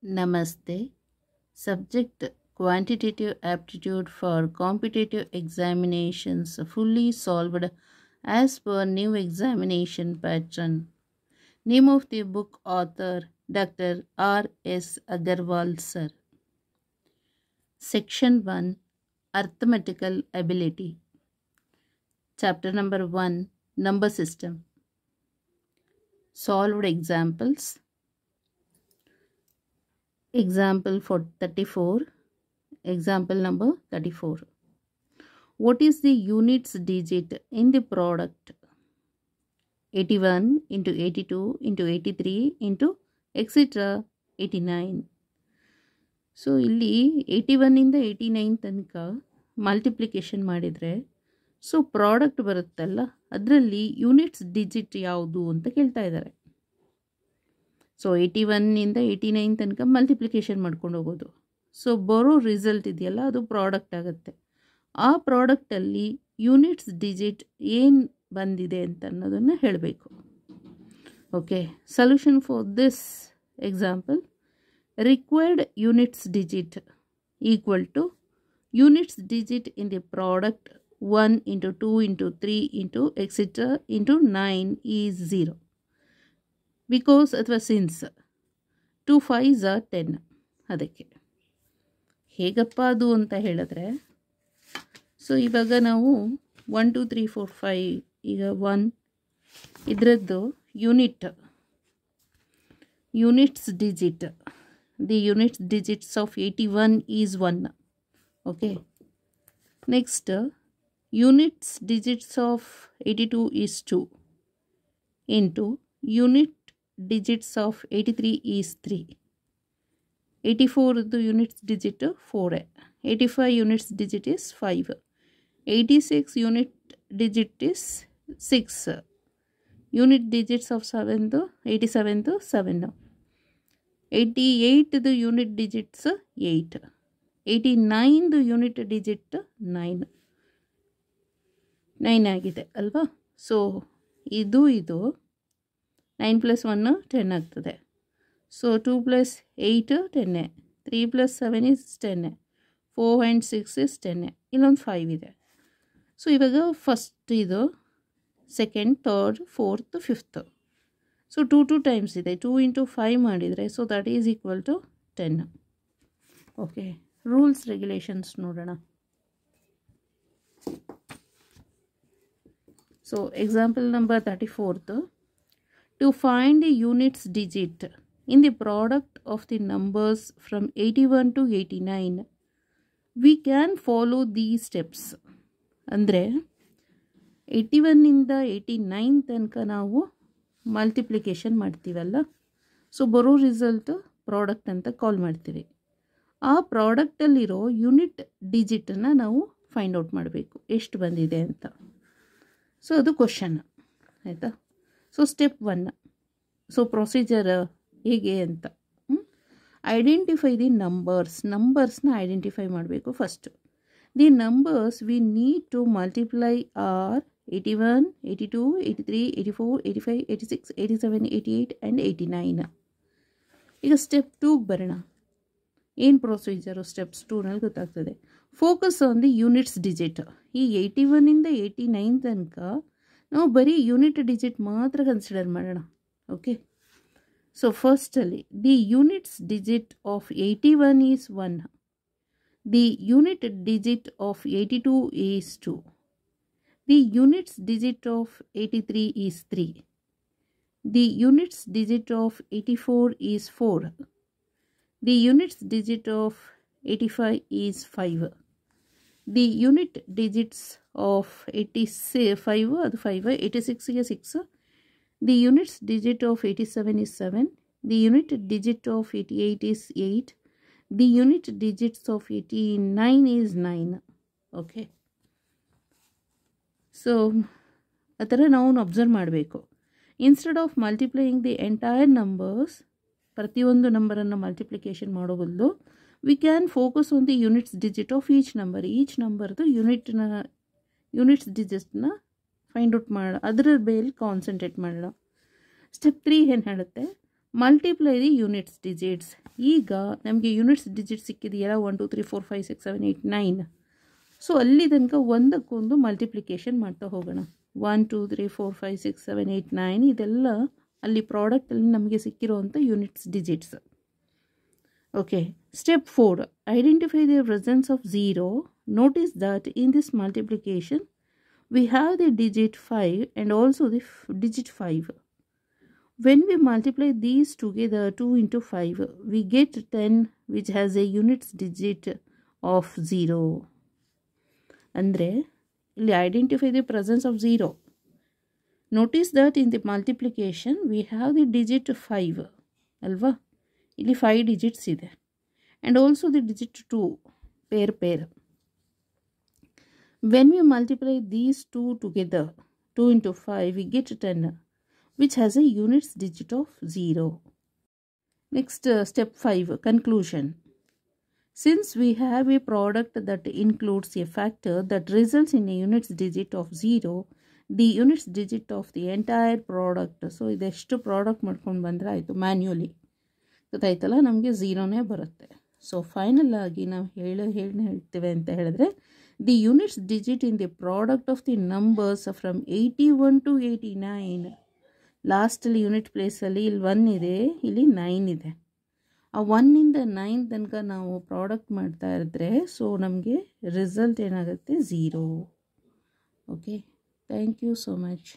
Namaste. Subject Quantitative Aptitude for Competitive Examinations fully solved as per new examination pattern. Name of the book author Dr. R. S. Agarwal Sir. Section 1 Arithmetical Ability. Chapter number 1 Number System. Solved examples. Example for 34. Example number 34. What is the units digit in the product? 81 into 82 into 83 into etc. 89. So ಇಲ್ಲಿ 81 ಇಂದ 89 ತನಕ multiplication ಮಾಡಿದರೆ so product ಬರುತ್ತಲ್ಲ ಅದರಲ್ಲಿ units digit ಯಾವುದು ಅಂತ ಕೇಳ್ತಾ ಇದ್ದಾರೆ. ಸೊ 81 ಇಂದ 89 ತನಕ ಮಲ್ಟಿಪ್ಲಿಕೇಶನ್ ಮಾಡ್ಕೊಂಡು ಹೋಗೋದು. ಸೊ ಬರೋ ರಿಸಲ್ಟ್ ಇದೆಯಲ್ಲ ಅದು ಪ್ರಾಡಕ್ಟ್ ಆಗುತ್ತೆ. ಆ ಪ್ರಾಡಕ್ಟಲ್ಲಿ ಯೂನಿಟ್ಸ್ ಡಿಜಿಟ್ ಏನು ಬಂದಿದೆ ಅಂತ ಅನ್ನೋದನ್ನು ಹೇಳಬೇಕು. Okay, solution for this example: required units digit equal to units digit in the product 1 into 2 into 3 into etc. into 9 is 0 because ಅಥವಾ since 2 5s are 10. ಅದಕ್ಕೆ ಹೇಗಪ್ಪ ಅದು ಅಂತ ಹೇಳಿದ್ರೆ, ಸೊ ಇವಾಗ ನಾವು 1 2 3 4 5 ಈಗ 1 ಇದರದ್ದು units digit, the units digits of 81 is 1. Okay, next units digits of 82 is 2 into unit digits of 83 is 3. 84 the units digit 4. 85 units digit is 5. 86 unit digit is 6. Unit digits of 7 to 87 to 7. 88 the unit digits 8. 89 the unit digit 9 ಆಗಿದೆ ಅಲ್ವಾ. So ಇದು 9 + 1 10 ಆಗ್ತದೆ. So 2 + 8 10, 3 + 7 is 10, 4 and 6 is 10, ಇಲ್ಲೊಂದು 5 ಇದೆ. So ಇವಾಗ first ಇದು second, third, fourth, fifth. So 2 times ಇದೆ. 2 into 5 ಮಾಡಿದರೆ so that is equal to 10. Okay, rules regulations ನೋಡೋಣ. So example number 34. To find the units digit in the product of the numbers from 81 to 89 we can follow the steps. ಅಂದರೆ 81 ಇಂದ 89 ತನಕ ನಾವು multiplication ಮಾಡ್ತೀವಲ್ಲ, so ಬರೋ result product ಅಂತ ಕಾಲ್ ಮಾಡ್ತೀವಿ. ಆ ಪ್ರಾಡಕ್ಟಲ್ಲಿರೋ ಯೂನಿಟ್ ಡಿಜಿಟನ್ನು ನಾವು ಫೈಂಡ್ ಔಟ್ ಮಾಡಬೇಕು ಎಷ್ಟು ಬಂದಿದೆ ಅಂತ. ಸೊ ಅದು ಕ್ವಶನ್ ಆಯಿತಾ. So step 1. ಸೊ ಪ್ರೊಸೀಜರ್ ಹೇಗೆ ಅಂತ, ಐಡೆಂಟಿಫೈ ದಿ ನಂಬರ್ಸ್ನ ಐಡೆಂಟಿಫೈ ಮಾಡಬೇಕು first. The numbers we need to multiply are 81, 82, 83, 84, 85, 86, 87, 88 and 89. ಈಗ ಸ್ಟೆಪ್ 2ಗೆ ಬರೋಣ. ಏನು ಪ್ರೊಸೀಜರು ಸ್ಟೆಪ್ಸ್ 2ನಲ್ಲಿ ಗೊತ್ತಾಗ್ತದೆ. Focus on the units digit. ಈ 81 ಇಂದ 89 ತನಕ ನಾವು ಬರೀ ಯೂನಿಟ್ ಡಿಜಿಟ್ ಮಾತ್ರ ಕನ್ಸಿಡರ್ ಮಾಡೋಣ. ಓಕೆ, ಸೊ ಫಸ್ಟಲ್ಲಿ the units digit of 81 is 1. The unit digit of 82 is 2. The units digit of 83 is 3. The units digit of 84 is 4. The units digit of 85 is 5. The unit digits of 85 ಅದು 5, 86ಗೆ 6. The units digit of 87 is 7. The unit digit of 88 is 8. The unit digits of 89 is 9. Okay. So ಆ ಥರ ನಾವು observe ಮಾಡಬೇಕು. Instead of multiplying the entire numbers, ಪ್ರತಿಯೊಂದು ನಂಬರನ್ನು multiplication ಮಾಡೋ ಬದಲು we can focus on the units digit of each ನಂಬರ್ದು units ಡಿಜಿಟ್ನ ಫೈಂಡ್ ಔಟ್ ಅದರ ಮೇಲೆ ಕಾನ್ಸಂಟ್ರೇಟ್ ಮಾಡೋಣ. ಸ್ಟೆಪ್ 3 ಏನು ಹೇಳುತ್ತೆ, ಮಲ್ಟಿಪ್ಲೈ ದಿ ಯೂನಿಟ್ಸ್ ಡಿಜಿಟ್ಸ್. ಈಗ ನಮಗೆ ಯೂನಿಟ್ಸ್ ಡಿಜಿಟ್ ಸಿಕ್ಕಿದೆಯಲ್ಲ 1 2 3 4 5 6 7 8 9. ಸೊ ಅಲ್ಲಿ ತನಕ ಒಂದಕ್ಕೊಂದು ಮಲ್ಟಿಪ್ಲಿಕೇಶನ್ ಮಾಡ್ತಾ ಹೋಗೋಣ. 1 2 3 4 5 6 7 8 9 ಇದೆಲ್ಲ ಅಲ್ಲಿ ಪ್ರಾಡಕ್ಟಲ್ಲಿ ನಮಗೆ ಸಿಕ್ಕಿರೋವಂಥ units digits. Okay, step 4, identify the presence of 0. Notice that in this multiplication we have the digit 5 and also the digit 5. When we multiply these together 2 into 5, we get 10 which has a units digit of 0. Andre, identify the presence of 0. Notice that in the multiplication we have the digit 5. Alva? Illi 5 digits ide. And also the digit 2. Pair. When we multiply these two together, 2 into 5, we get 10, which has a units digit of 0. Next, step 5, conclusion. Since we have a product that includes a factor that results in a units digit of 0, the units digit of the entire product, so ಇದೆಷ್ಟು product ಮಾಡ್ಕೊಂಡು ಬಂದರೆ ಆಯಿತು, manually ಗೊತ್ತಾಯ್ತಲ್ಲ, ನಮಗೆ 0ನೇ ಬರುತ್ತೆ. So final ಆಗಿ ನಾವು ಹೇಳ್ತೇವೆ ಅಂತ ಹೇಳಿದ್ರೆ, the units digit in the product of the numbers from 81 to 89, ಲಾಸ್ಟಲ್ಲಿ ಯೂನಿಟ್ ಪ್ಲೇಸಲ್ಲಿ ಇಲ್ಲಿ 1 ಇದೆ, ಇಲ್ಲಿ 9 ಇದೆ. ಆ 1 ಇಂದ 9 ತನಕ ನಾವು ಪ್ರಾಡಕ್ಟ್ ಮಾಡ್ತಾ ಇದ್ದರೆ ಸೊ ನಮಗೆ ರಿಸಲ್ಟ್ ಏನಾಗುತ್ತೆ 0. Okay, thank you so much.